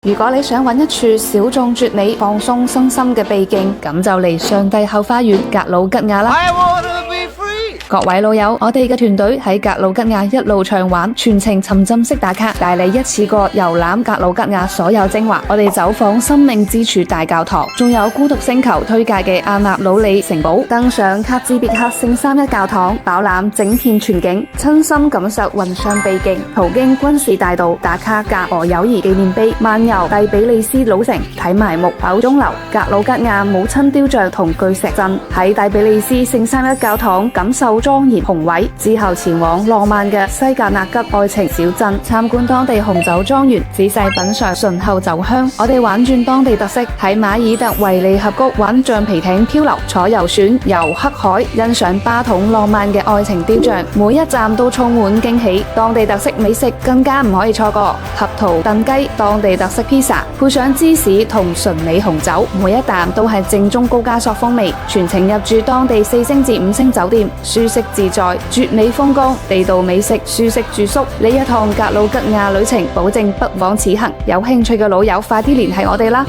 如果你想揾一處小眾絕美、放鬆身心嘅秘境，咁就嚟上帝後花園格魯吉亞啦。各位老友，我哋嘅團隊喺格魯吉亞一路暢玩，全程沉浸式打卡，帶你一次過遊覽格魯吉亞所有精華。我哋走訪生命之柱大教堂，仲有孤獨星球推介嘅阿納魯里城堡，登上卡茲別克聖三一教堂，飽覽整片全景，親身感受雲上秘境。途經軍事大道，打卡格俄友誼紀念碑，漫遊第比利斯老城，睇埋木口鐘樓、格魯吉亞母親雕像同巨石陣。喺第比利斯聖三一教堂感受莊嚴宏偉，之後前往浪漫嘅西格納吉愛情小鎮，參觀當地紅酒莊園，仔細品嘗醇厚酒香。我哋玩轉當地特色，喺馬爾特維利峽谷玩橡皮艇漂流，坐遊船遊黑海，欣賞巴統浪漫嘅愛情雕像。每一站都充滿驚喜，當地特色美食更加唔可以錯過。合桃燉雞、當地特色披薩，配上芝士同純美紅酒，每一啖都係正宗高加索風味。全程入住當地4星至5星酒店，舒適自在，絕美風光，地道美食，舒適住宿。呢一趟格魯吉亞旅程保證不枉此行。有興趣嘅老友快啲聯繫我哋啦！